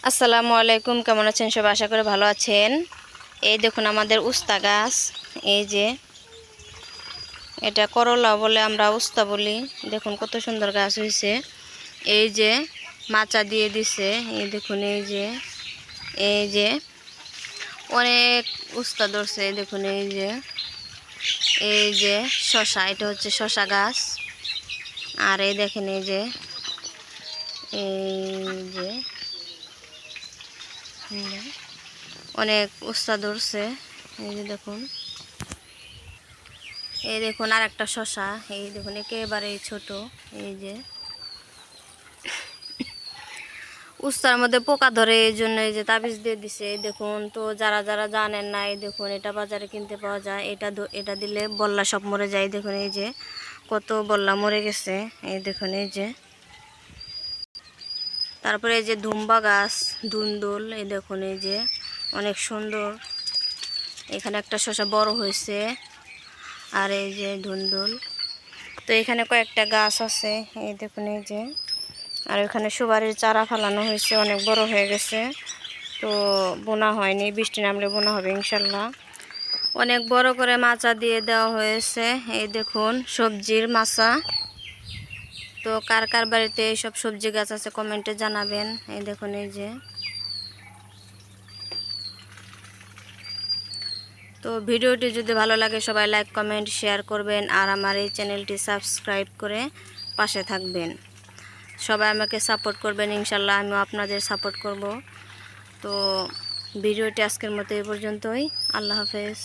আসসালামু আলাইকুম, কেমন আছেন সবাই? আশা করি ভালো আছেন। এই দেখুন আমাদের উস্তা গাছ। এই যে এটা করলা বলে, আমরা উস্তা বলি। দেখুন কত সুন্দর গাছ হয়েছে। এই যে মাচা দিয়ে দিছে। এই দেখুন এই যে অনেক উস্তা ধরছে। এই দেখুন এই যে শশা, এটা হচ্ছে শশা গাছ। আর এই দেখেন এই যে অনেক উস্তা ধরছে। এই যে দেখুন আর একটা শশা। এই দেখুন একেবারে ছোট। এই যে উস্তার মধ্যে পোকা ধরে, এই জন্য এই যে তাবিজ দিয়ে দিছে। এই দেখুন, তো যারা যারা জানেন না, এই দেখুন এটা বাজারে কিনতে পাওয়া যায়। এটা দিলে বল্লা সব মরে যায়। দেখুন এই যে কত বল্লা মরে গেছে। এই দেখুন এই যে, তারপরে এই যে ধুম্বা গাছ, ধুন্দুল। এই দেখুন এই যে অনেক সুন্দর। এখানে একটা শশা বড় হয়েছে। আর এই যে ধুন্দুল। তো এখানে কয়েকটা গাছ আছে। এই দেখুন এই যে, আর ওখানে সুপারির চারা ফেলানো হয়েছে, অনেক বড় হয়ে গেছে। তো বোনা হয়নি, বৃষ্টি নামলে বোনা হবে ইনশাল্লাহ। অনেক বড় করে মাচা দিয়ে দেওয়া হয়েছে। এই দেখুন সবজির মাচা। তো কার কার বাড়িতে এইসব সবজি গাছ আছে কমেন্টে জানাবেন। এই দেখুন এই যে, তো ভিডিওটি যদি ভালো লাগে সবাই লাইক কমেন্ট শেয়ার করবেন, আর আমার এই চ্যানেলটি সাবস্ক্রাইব করে পাশে থাকবেন। সবাই আমাকে সাপোর্ট করবেন ইনশাল্লাহ, আমিও আপনাদের সাপোর্ট করব। তো ভিডিওটি আজকের মতো এই পর্যন্তই। আল্লাহ হাফেজ।